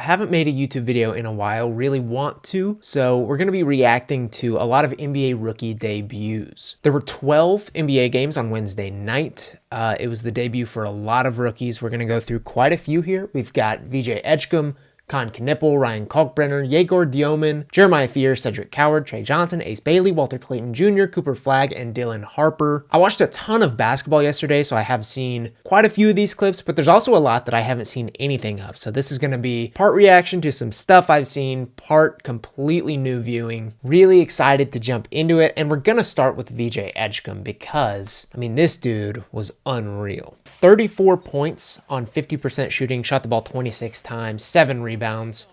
I haven't made a YouTube video in a while, really want to, so we're going to be reacting to a lot of NBA rookie debuts. There were 12 NBA games on Wednesday night. It was the debut for a lot of rookies. We're going to go through quite a few here. We've got VJ Edgecombe, Kon Knueppel, Ryan Kalkbrenner, Egor Demin, Jeremiah Fear, Cedric Coward, Tre Johnson, Ace Bailey, Walter Clayton Jr., Cooper Flagg, and Dylan Harper. I watched a ton of basketball yesterday, so I have seen quite a few of these clips, but there's also a lot that I haven't seen anything of. So this is going to be part reaction to some stuff I've seen, part completely new viewing. Really excited to jump into it, and we're going to start with VJ Edgecombe because, I mean, this dude was unreal. 34 points on 50% shooting, shot the ball 26 times, 7 rebounds,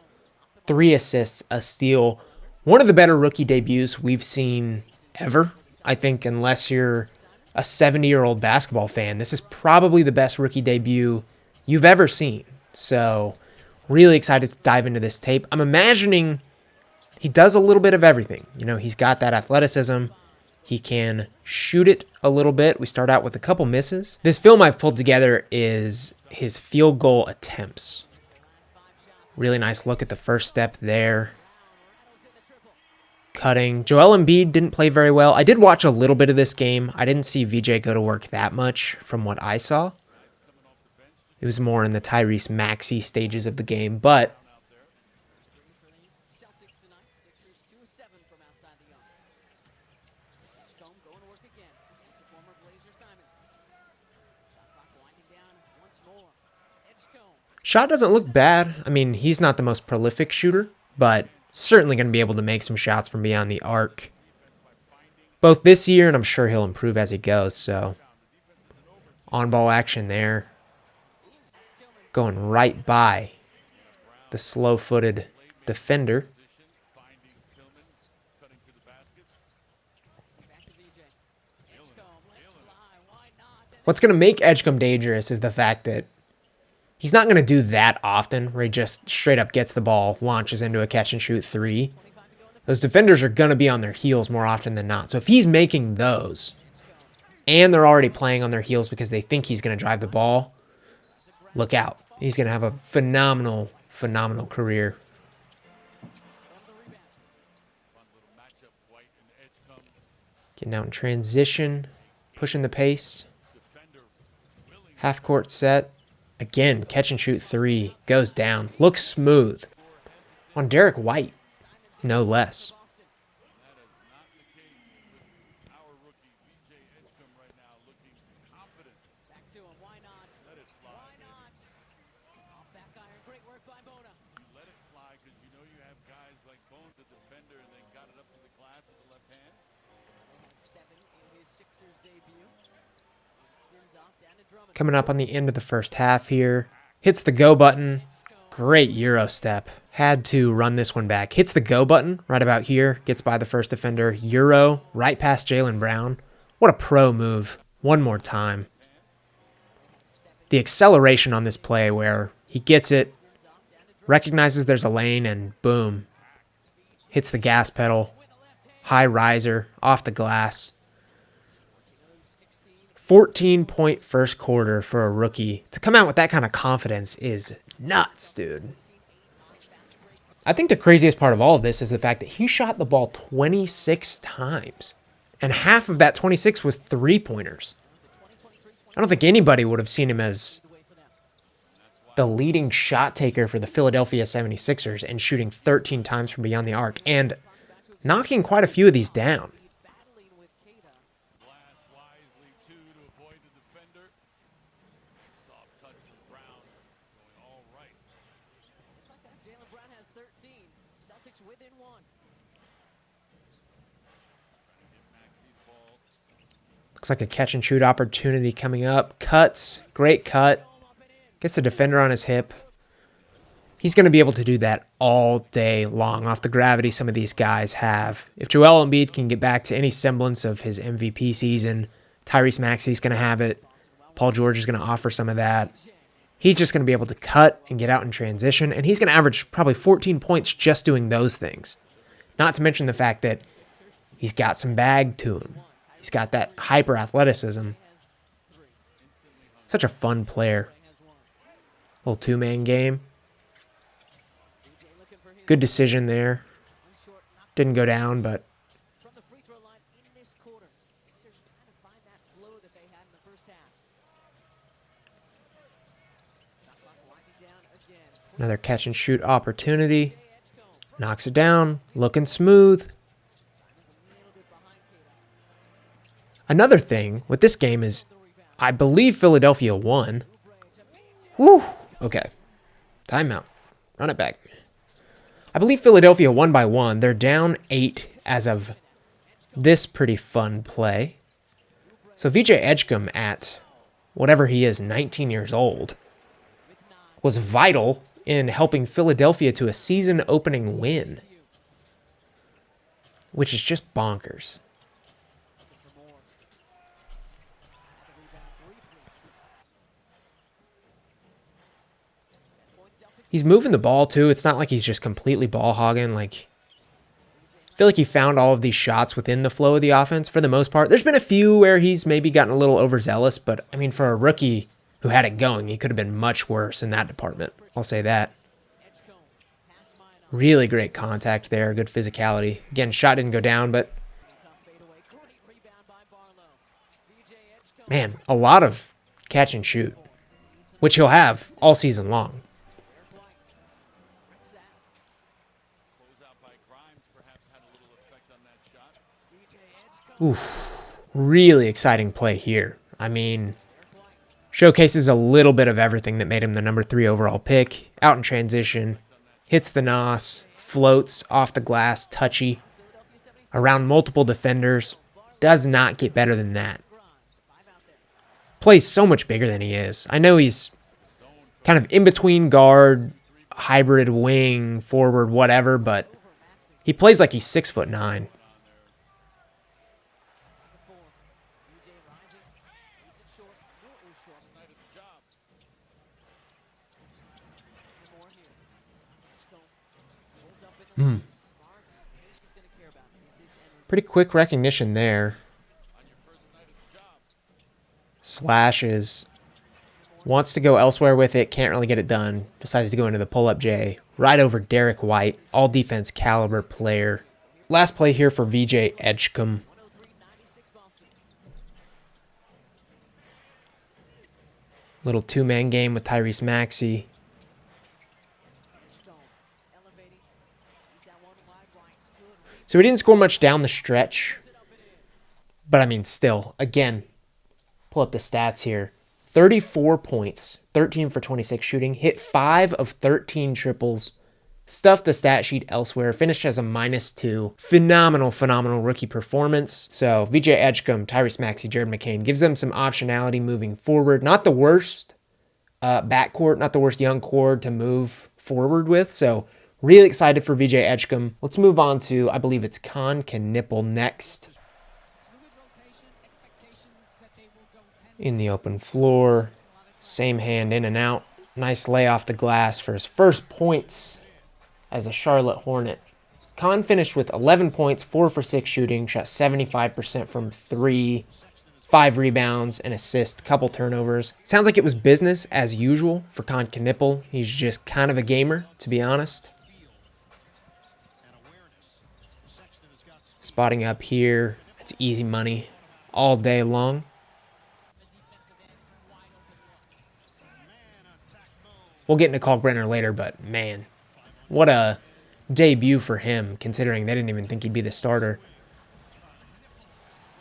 3 assists, a steal. One of the better rookie debuts we've seen ever. I think unless you're a 70-year-old basketball fan, this is probably the best rookie debut you've ever seen. So really excited to dive into this tape. I'm imagining he does a little bit of everything. You know, he's got that athleticism. He can shoot it a little bit. We start out with a couple misses. This film I've pulled together is his field goal attempts. Really nice look at the first step there. Cutting. Joel Embiid didn't play very well. I did watch a little bit of this game. I didn't see VJ go to work that much from what I saw. It was more in the Tyrese Maxey stages of the game, but shot doesn't look bad. I mean, he's not the most prolific shooter, but certainly going to be able to make some shots from beyond the arc. Both this year, and I'm sure he'll improve as he goes, so on-ball action there. Going right by the slow-footed defender. What's going to make Edgecombe dangerous is the fact that he's not going to do that often where he just straight up gets the ball, launches into a catch-and-shoot three. Those defenders are going to be on their heels more often than not. So if he's making those, and they're already playing on their heels because they think he's going to drive the ball, look out. He's going to have a phenomenal, phenomenal career. Getting out in transition, pushing the pace. Half-court set. Again, catch and shoot three, goes down, looks smooth. On Derek White, no less. Coming up on the end of the first half here. Hits the go button. Great Euro step. Had to run this one back. Hits the go button right about here. Gets by the first defender. Euro right past Jaylen Brown. What a pro move. One more time. The acceleration on this play where he gets it, recognizes there's a lane, and boom. Hits the gas pedal. High riser off the glass. 14-point first quarter for a rookie. To come out with that kind of confidence is nuts, dude. I think the craziest part of all of this is the fact that he shot the ball 26 times. And half of that 26 was three-pointers. I don't think anybody would have seen him as the leading shot taker for the Philadelphia 76ers and shooting 13 times from beyond the arc and knocking quite a few of these down. Looks like a catch-and-shoot opportunity coming up. Cuts. Great cut. Gets the defender on his hip. He's going to be able to do that all day long off the gravity some of these guys have. If Joel Embiid can get back to any semblance of his MVP season, Tyrese Maxey's going to have it. Paul George is going to offer some of that. He's just going to be able to cut and get out in transition, and he's going to average probably 14 points just doing those things. Not to mention the fact that he's got some bag to him. He's got that hyper athleticism. Such a fun player. Little two-man game. Good decision there. Didn't go down, but another catch and shoot opportunity. Knocks it down. Looking smooth. Another thing with this game is I believe Philadelphia won. Whew. Okay. Timeout. Run it back. I believe Philadelphia won by 1. They're down 8 as of this pretty fun play. So VJ Edgecombe at whatever he is, 19 years old, was vital in helping Philadelphia to a season-opening win, which is just bonkers. He's moving the ball, too. It's not like he's just completely ball hogging. Like, I feel like he found all of these shots within the flow of the offense for the most part. There's been a few where he's maybe gotten a little overzealous, but, I mean, for a rookie who had it going, he could have been much worse in that department. I'll say that. Really great contact there. Good physicality. Again, shot didn't go down, but man, a lot of catch and shoot, which he'll have all season long. Oof, really exciting play here. I mean, showcases a little bit of everything that made him the number 3 overall pick. Out in transition, hits the nos, floats off the glass, touchy, around multiple defenders. Does not get better than that. Plays so much bigger than he is. I know he's kind of in between guard, hybrid wing, forward, whatever, but he plays like he's 6'9". Pretty quick recognition there. Slashes. Wants to go elsewhere with it. Can't really get it done. Decides to go into the pull-up J. Right over Derek White. All defense caliber player. Last play here for VJ Edgecombe. Little two-man game with Tyrese Maxey. So we didn't score much down the stretch. But I mean, still, again, pull up the stats here. 34 points, 13 for 26 shooting, hit 5 of 13 triples, stuffed the stat sheet elsewhere, finished as a -2. Phenomenal, phenomenal rookie performance. So VJ Edgecombe, Tyrese Maxey, Jared McCain gives them some optionality moving forward. Not the worst backcourt, not the worst young core to move forward with. So really excited for VJ Edgecombe. Let's move on to, I believe it's Kon Knueppel next. In the open floor, same hand in and out. Nice lay off the glass for his first points as a Charlotte Hornet. Kon finished with 11 points, 4 for 6 shooting, shot 75% from 3, 5 rebounds, an assist, couple turnovers. Sounds like it was business as usual for Kon Knueppel. He's just kind of a gamer, to be honest. Spotting up here, it's easy money all day long. We'll get into Kalkbrenner later, but man, what a debut for him, considering they didn't even think he'd be the starter.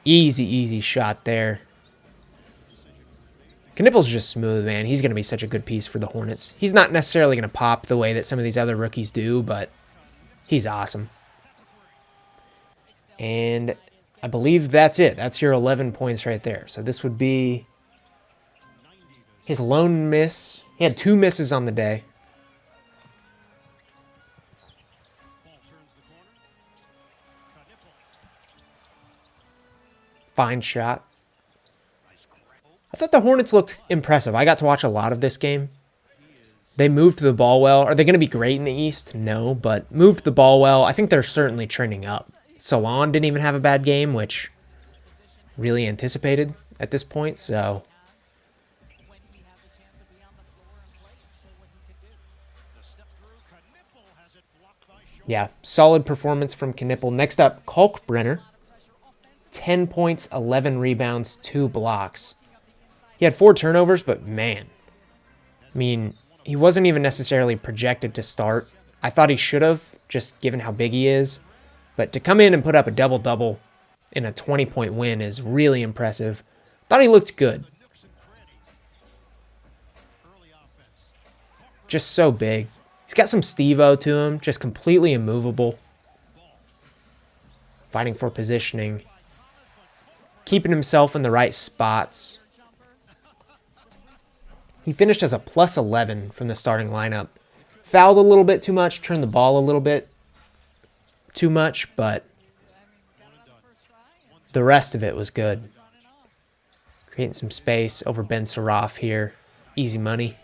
Easy, easy shot there. Knueppel's just smooth, man. He's going to be such a good piece for the Hornets. He's not necessarily going to pop the way that some of these other rookies do, but he's awesome. And I believe that's it. That's your 11 points right there. So this would be his lone miss. He had 2 misses on the day. Fine shot. I thought the Hornets looked impressive. I got to watch a lot of this game. They moved the ball well. Are they going to be great in the East? No, but moved the ball well. I think they're certainly trending up. Salon didn't even have a bad game, which really anticipated at this point, so Yeah, solid performance from Kon Knueppel. Next up, Kalkbrenner. 10 points, 11 rebounds, 2 blocks. He had 4 turnovers, but man. I mean, he wasn't even necessarily projected to start. I thought he should have, just given how big he is. But to come in and put up a double-double in a 20-point win is really impressive. Thought he looked good. Just so big. He's got some Steve-O to him, just completely immovable. Fighting for positioning. Keeping himself in the right spots. He finished as a plus 11 from the starting lineup. Fouled a little bit too much, turned the ball a little bit too much, but the rest of it was good. Creating some space over Ben Saraf here. Easy money.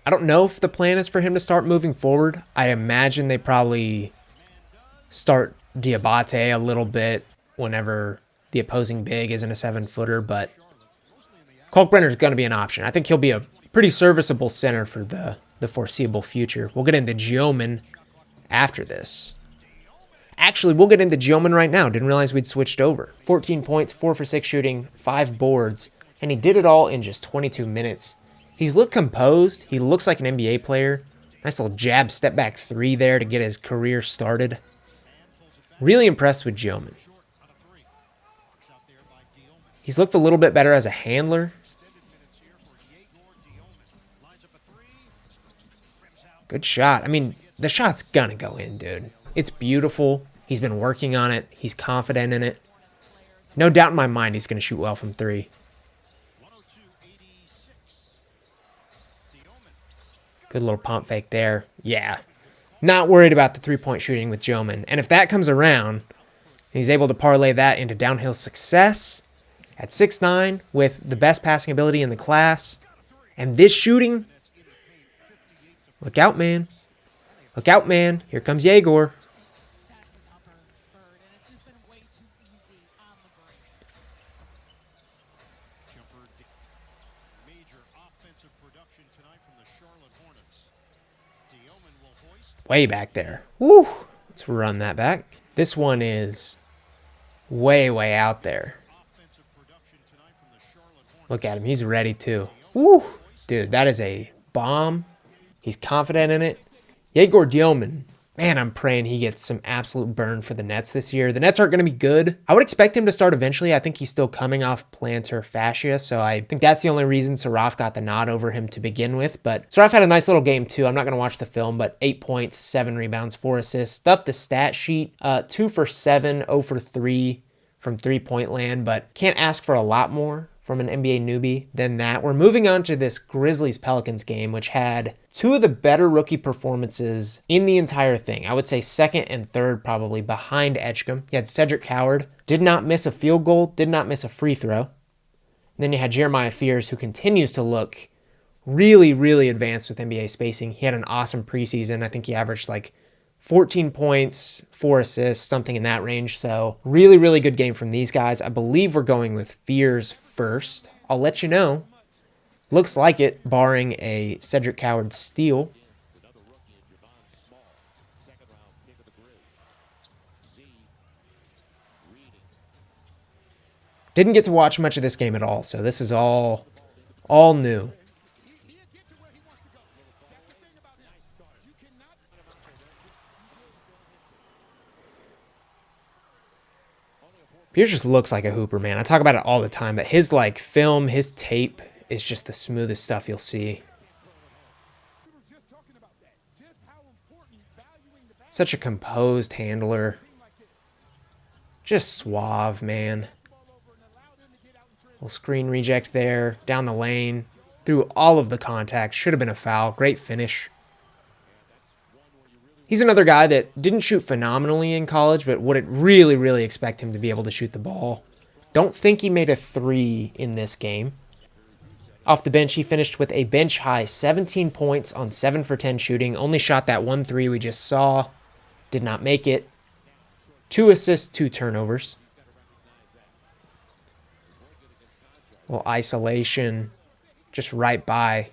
I don't know if the plan is for him to start moving forward. I imagine they probably start Diabate a little bit whenever the opposing big isn't a 7-footer, but Kalkbrenner is going to be an option. I think he'll be a pretty serviceable center for the foreseeable future. We'll get into Demin after this. Actually, we'll get into Demin right now. Didn't realize we'd switched over. 14 points, 4 for 6 shooting, 5 boards, and he did it all in just 22 minutes. He's looked composed. He looks like an NBA player. Nice little jab step back 3 there to get his career started. Really impressed with Demin. He's looked a little bit better as a handler. Good shot. I mean, the shot's gonna go in, dude. It's beautiful. He's been working on it. He's confident in it. No doubt in my mind he's gonna shoot well from 3. Good little pump fake there. Yeah. Not worried about the 3-point shooting with Demin. And if that comes around, he's able to parlay that into downhill success at 6'9", with the best passing ability in the class. And this shooting, look out, man. Look out, man. Here comes Egor. Way back there. Woo! Let's run that back. This one is way, way out there. Look at him. He's ready too. Woo! Dude, that is a bomb. He's confident in it. Egor Demin. Man, I'm praying he gets some absolute burn for the Nets this year. The Nets aren't going to be good. I would expect him to start eventually. I think he's still coming off plantar fascia, so I think that's the only reason Saraf got the nod over him to begin with. But Saraf had a nice little game too. I'm not going to watch the film, but 8 points, 7 rebounds, 4 assists. Stuffed the stat sheet. 2 for 7, 0 for 3 from 3-point land, but can't ask for a lot more from an NBA newbie than that. We're moving on to this Grizzlies-Pelicans game, which had 2 of the better rookie performances in the entire thing. I would say second and third probably behind Edgecombe. You had Cedric Coward, did not miss a field goal, did not miss a free throw. And then you had Jeremiah Fears, who continues to look really, really advanced with NBA spacing. He had an awesome preseason. I think he averaged like 14 points, 4 assists, something in that range. So really, really good game from these guys. I believe we're going with Fears first. I'll let you know. Looks like it, barring a Cedric Coward steal. Didn't get to watch much of this game at all, so this is all new. Pierce just looks like a hooper, man. I talk about it all the time, but his like film, his tape is just the smoothest stuff you'll see. Such a composed handler. Just suave, man. Little screen reject there, down the lane, through all of the contacts. Should have been a foul. Great finish. He's another guy that didn't shoot phenomenally in college, but would really, really expect him to be able to shoot the ball. Don't think he made a 3 in this game. Off the bench, he finished with a bench-high 17 points on 7 for 10 shooting. Only shot that 1 3 we just saw. Did not make it. 2 assists, 2 turnovers. Well, isolation, just right by.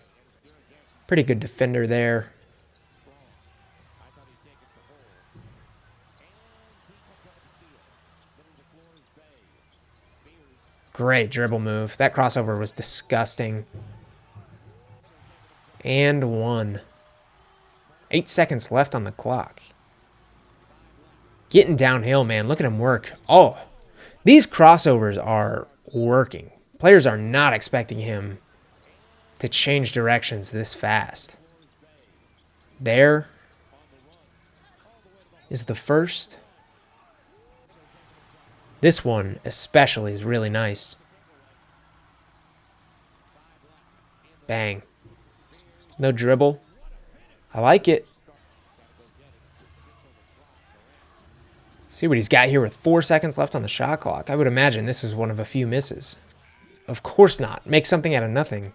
Pretty good defender there. Great dribble move. That crossover was disgusting. And 1. 8 seconds left on the clock. Getting downhill, man. Look at him work. Oh, these crossovers are working. Players are not expecting him to change directions this fast. There is the first. This one especially is really nice. Bang. No dribble. I like it. See what he's got here with 4 seconds left on the shot clock. I would imagine this is one of a few misses. Of course not. Make something out of nothing.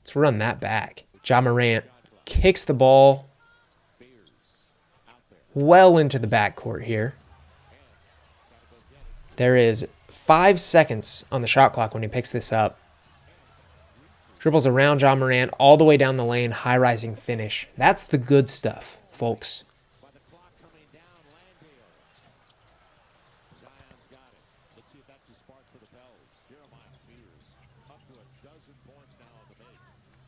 Let's run that back. Ja Morant kicks the ball well into the backcourt here. There is 5 seconds on the shot clock when he picks this up. Dribbles around Ja Morant all the way down the lane, high-rising finish. That's the good stuff, folks.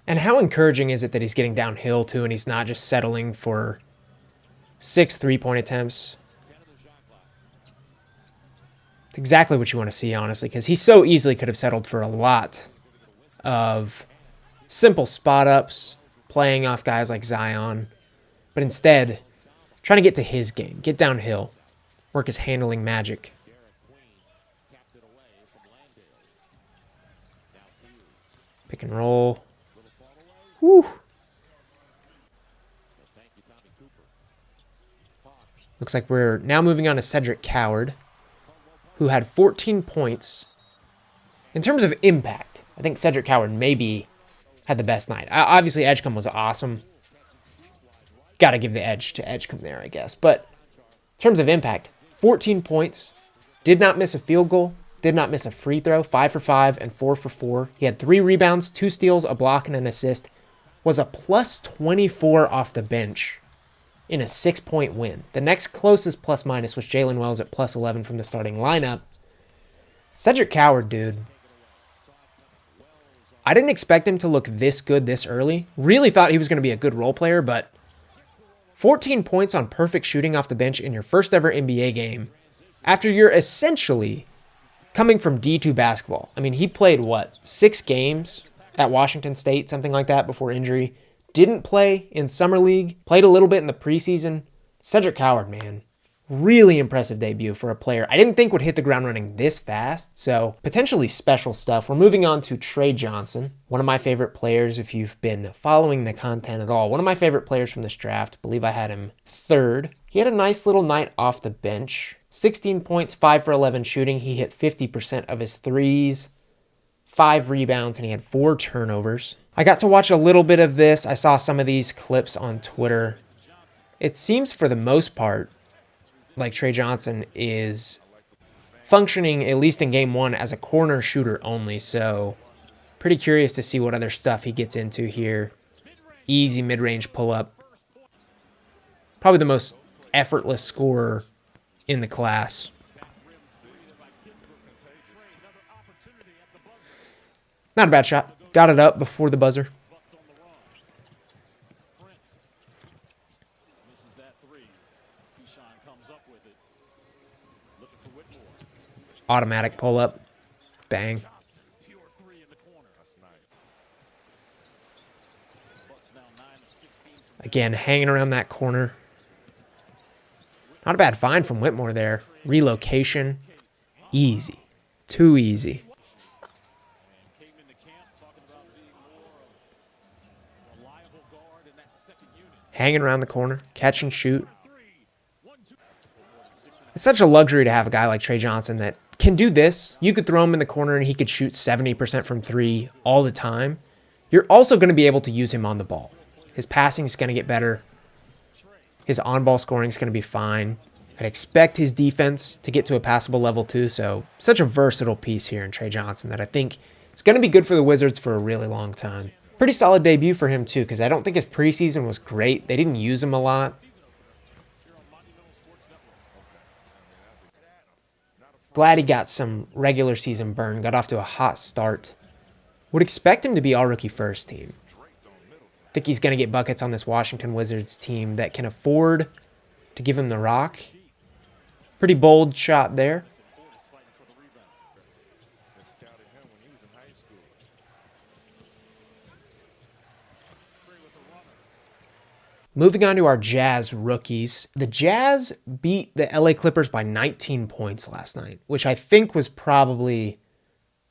And how encouraging is it that he's getting downhill too, and he's not just settling for 6 3-point attempts? It's exactly what you want to see, honestly, because he so easily could have settled for a lot of simple spot-ups, playing off guys like Zion, but instead, trying to get to his game, get downhill, work his handling magic. Pick and roll. Whew. Looks like we're now moving on to Cedric Coward, who had 14 points. In terms of impact, I think Cedric Coward maybe had the best night. Obviously, Edgecombe was awesome. Got to give the edge to Edgecombe there, I guess. But in terms of impact, 14 points, did not miss a field goal, did not miss a free throw, 5 for 5 and 4 for 4. He had 3 rebounds, 2 steals, a block, and an assist. Was a plus 24 off the bench in a 6-point win. The next closest plus minus was Jalen Wells at plus 11 from the starting lineup. Cedric Coward, dude. I didn't expect him to look this good this early. Really thought he was going to be a good role player, but 14 points on perfect shooting off the bench in your first ever NBA game after you're essentially coming from D2 basketball. I mean, he played, 6 games at Washington State, something like that, before injury. Didn't play in Summer League. Played a little bit in the preseason. Cedric Coward, man. Really impressive debut for a player I didn't think would hit the ground running this fast, so potentially special stuff. We're moving on to Tre Johnson, one of my favorite players if you've been following the content at all. One of my favorite players from this draft. I believe I had him 3rd. He had a nice little night off the bench. 16 points, 5 for 11 shooting. He hit 50% of his threes. 5 rebounds, and he had 4 turnovers. I got to watch a little bit of this. I saw some of these clips on Twitter. It seems for the most part like Tre Johnson is functioning, at least in game 1, as a corner shooter only. So pretty curious to see what other stuff he gets into here. Easy mid-range pull-up. Probably the most effortless scorer in the class. Not a bad shot. Got it up before the buzzer. Automatic pull-up. Bang. Again, hanging around that corner. Not a bad find from Whitmore there. Relocation. Easy. Too easy. Hanging around the corner. Catch and shoot. It's such a luxury to have a guy like Tre Johnson that can do this. You could throw him in the corner and he could shoot 70% from 3 all the time. You're also going to be able to use him on the ball. His passing is going to get better. His on-ball scoring is going to be fine. I'd expect his defense to get to a passable level too, so such a versatile piece here in Tre Johnson that I think is going to be good for the Wizards for a really long time. Pretty solid debut for him too, because I don't think his preseason was great. They didn't use him a lot. Glad he got some regular season burn, got off to a hot start. Would expect him to be all-rookie first team. I think he's going to get buckets on this Washington Wizards team that can afford to give him the rock. Pretty bold shot there. Moving on to our Jazz rookies. The Jazz beat the LA Clippers by 19 points last night, which I think was probably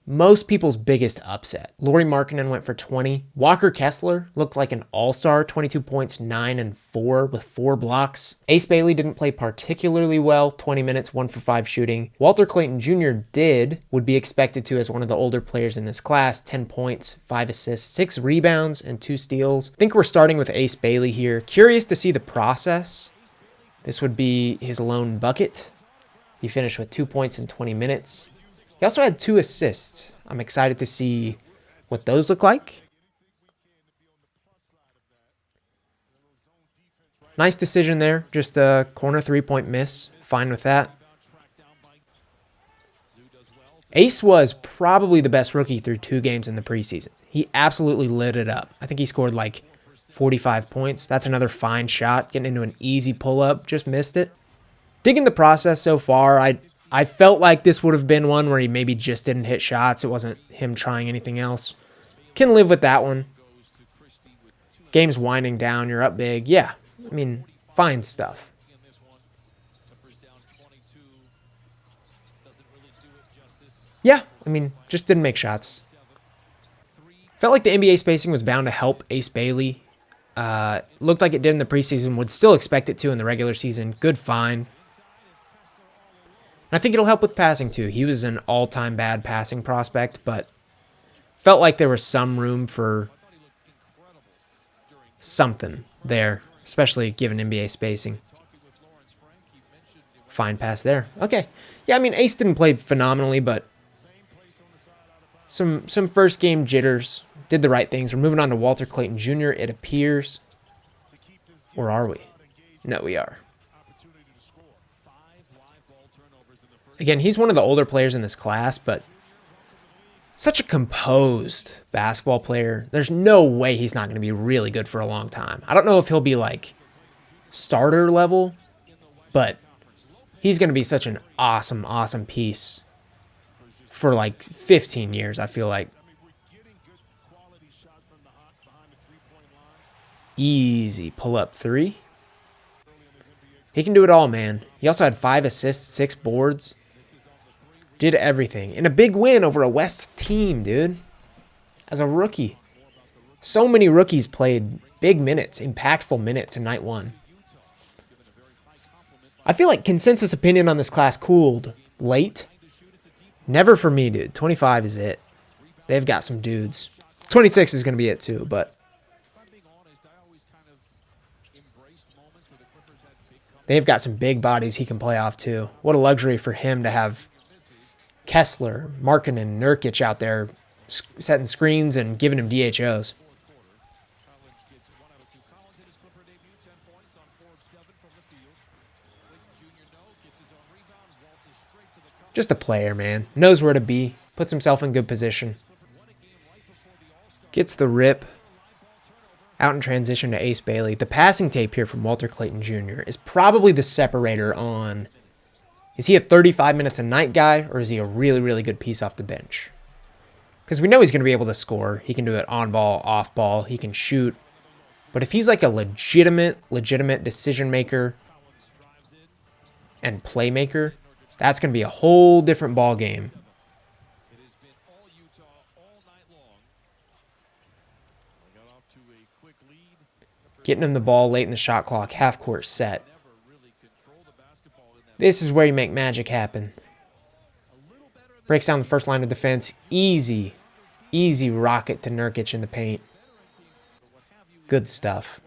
most people's biggest upset. Lauri Markkanen went for 20. Walker Kessler looked like an all-star, 22 points, 9 and 4 with 4 blocks. Ace Bailey didn't play particularly well, 20 minutes, 1 for 5 shooting. Walter Clayton Jr. would be expected to as one of the older players in this class, 10 points, 5 assists, 6 rebounds, and 2 steals. I think we're starting with Ace Bailey here. Curious to see the process. This would be his lone bucket. He finished with 2 points in 20 minutes. He also had 2 assists. I'm excited to see what those look like. Nice decision there. Just a corner 3-point miss. Fine with that. Ace was probably the best rookie through 2 games in the preseason. He absolutely lit it up. I think he scored like 45 points. That's another fine shot. Getting into an easy pull-up. Just missed it. Digging the process so far. I felt like this would have been one where he maybe just didn't hit shots. It wasn't him trying anything else. Can live with that one. Game's winding down. You're up big. Yeah, I mean, fine stuff. Yeah, I mean, just didn't make shots. Felt like the NBA spacing was bound to help Ace Bailey. Looked like it did in the preseason. Would still expect it to in the regular season. Good find. I think it'll help with passing too. He was an all-time bad passing prospect, but felt like there was some room for something there, especially given NBA spacing. Fine pass there. Okay. Yeah, I mean, Ace didn't play phenomenally, but some first game jitters. Did the right things. We're moving on to Walter Clayton Jr., it appears. Or are we? No, we are. Again, he's one of the older players in this class, but such a composed basketball player. There's no way he's not going to be really good for a long time. I don't know if he'll be like starter level, but he's going to be such an awesome, awesome piece for like 15 years, I feel like. Easy pull-up 3. He can do it all, man. He also had 5 assists, 6 boards. Did everything. In a big win over a West team, dude. As a rookie. So many rookies played big minutes, impactful minutes in night 1. I feel like consensus opinion on this class cooled late. Never for me, dude. 25 is it. They've got some dudes. 26 is going to be it too, but they've got some big bodies he can play off too. What a luxury for him to have Kessler, Markkanen, Nurkic out there setting screens and giving him DHOs. Just a player, man. Knows where to be. Puts himself in good position. Gets the rip. Out in transition to Ace Bailey. The passing tape here from Walter Clayton Jr. is probably the separator on, is he a 35 minutes a night guy, or is he a really, really good piece off the bench? Because we know he's going to be able to score. He can do it on ball, off ball. He can shoot. But if he's like a legitimate decision maker and playmaker, that's going to be a whole different ball game. Getting him the ball late in the shot clock, half court set. This is where you make magic happen. Breaks down the first line of defense. Easy rocket to Nurkic in the paint. Good stuff.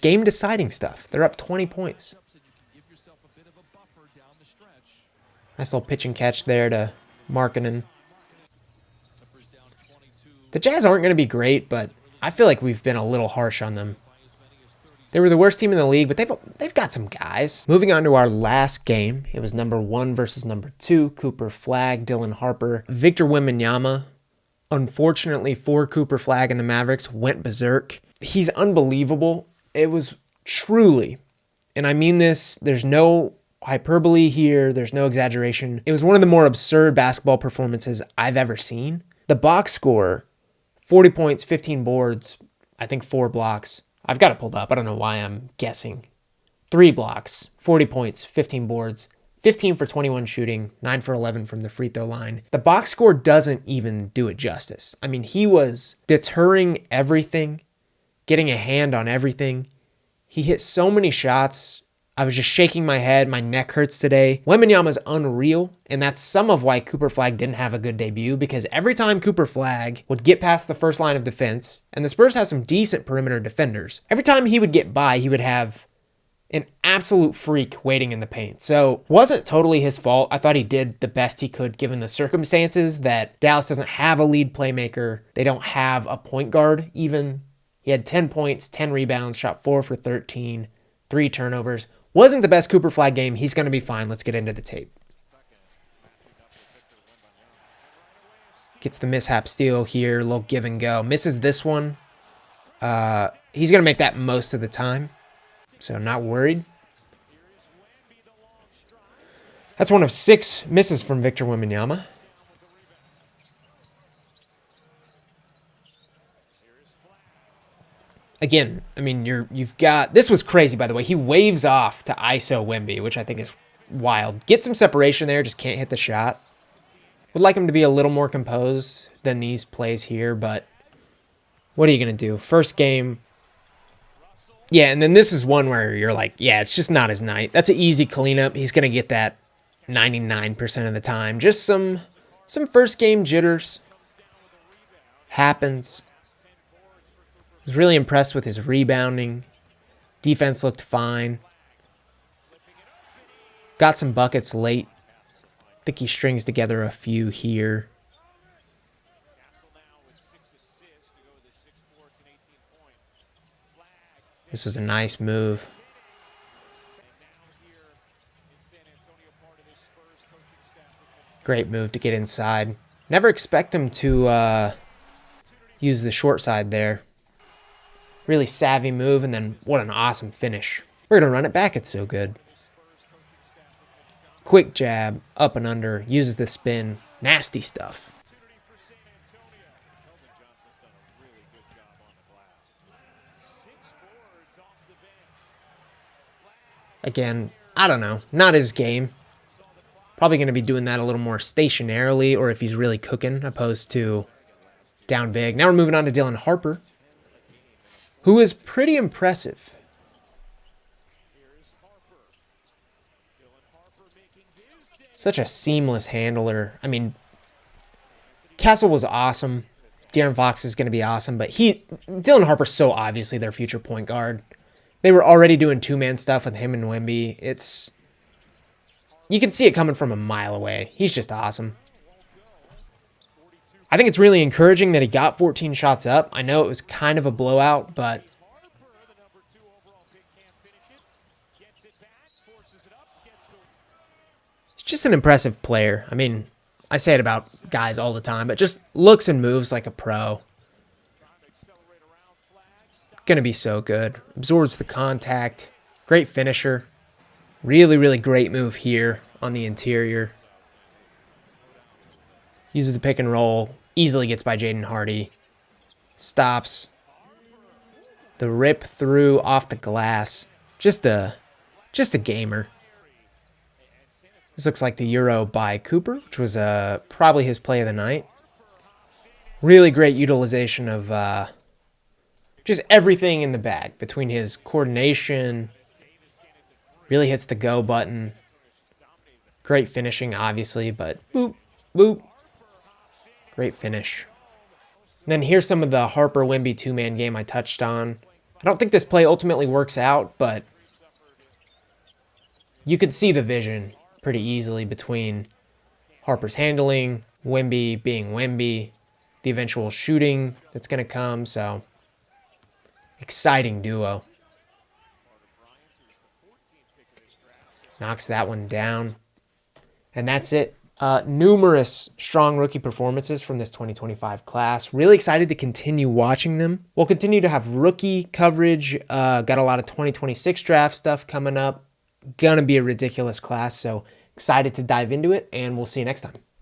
Game deciding stuff. They're up 20 points. Nice little pitch and catch there to Markkanen. The Jazz aren't going to be great, but I feel like we've been a little harsh on them. They were the worst team in the league, but they've got some guys. Moving on to our last game. It was number 1 versus number 2. Cooper, Flagg, Dylan Harper, Victor Wembanyama. Unfortunately for Cooper, Flagg and the Mavericks, went berserk. He's unbelievable. It was truly, and I mean this, there's no hyperbole here, there's no exaggeration. It was one of the more absurd basketball performances I've ever seen. The box score, 40 points, 15 boards, I think 4 blocks. I've got it pulled up. I don't know why I'm guessing. 3 blocks, 40 points, 15 boards, 15 for 21 shooting, 9 for 11 from the free throw line. The box score doesn't even do it justice. I mean, he was deterring everything, getting a hand on everything. He hit so many shots. I was just shaking my head. My neck hurts today. Wembanyama's unreal, and that's some of why Cooper Flagg didn't have a good debut, because every time Cooper Flagg would get past the first line of defense, and the Spurs have some decent perimeter defenders, every time he would get by, he would have an absolute freak waiting in the paint. So wasn't totally his fault. I thought he did the best he could given the circumstances that Dallas doesn't have a lead playmaker. They don't have a point guard even. He had 10 points, 10 rebounds, shot 4 for 13, 3 turnovers. Wasn't the best Cooper Flagg game. He's going to be fine. Let's get into the tape. Gets the mishap steal here. A little give and go. Misses this one. He's going to make that most of the time. So not worried. That's one of 6 misses from Victor Wembanyama. Again, I mean, you've got... This was crazy, by the way. He waves off to ISO Wemby, which I think is wild. Get some separation there, just can't hit the shot. Would like him to be a little more composed than these plays here, but what are you going to do? First game. Yeah, and then this is one where you're like, yeah, it's just not his night. That's an easy cleanup. He's going to get that 99% of the time. Just some first game jitters. Happens. Was really impressed with his rebounding. Defense looked fine. Got some buckets late. I think he strings together a few here. This was a nice move. Great move to get inside. Never expect him to use the short side there. Really savvy move, and then what an awesome finish. We're going to run it back. It's so good. Quick jab, up and under, uses the spin. Nasty stuff. Again, I don't know. Not his game. Probably going to be doing that a little more stationarily, or if he's really cooking, opposed to down big. Now we're moving on to Dylan Harper, who is pretty impressive. Such a seamless handler. I mean, Castle was awesome. De'Aaron Fox is going to be awesome, but Dylan Harper's so obviously their future point guard. They were already doing two-man stuff with him and Wemby. You can see it coming from a mile away. He's just awesome. I think it's really encouraging that he got 14 shots up. I know it was kind of a blowout, but he's just an impressive player. I mean, I say it about guys all the time, but just looks and moves like a pro. Going to be so good. Absorbs the contact. Great finisher. Really, really great move here on the interior. Uses the pick and roll. Easily gets by Jaden Hardy. Stops. The rip through off the glass. Just a gamer. This looks like the Euro by Cooper, which was probably his play of the night. Really great utilization of just everything in the bag between his coordination. Really hits the go button. Great finishing, obviously, but boop, boop. Great finish. And then here's some of the Harper-Wemby two-man game I touched on. I don't think this play ultimately works out, but You could see the vision pretty easily between Harper's handling, Wemby being Wemby, the eventual shooting that's going to come. So, exciting duo. Knocks that one down. And that's it. Numerous strong rookie performances from this 2025 class. Really excited to continue watching them. We'll continue to have rookie coverage. Got a lot of 2026 draft stuff coming up. Gonna be a ridiculous class, so excited to dive into it, and we'll see you next time.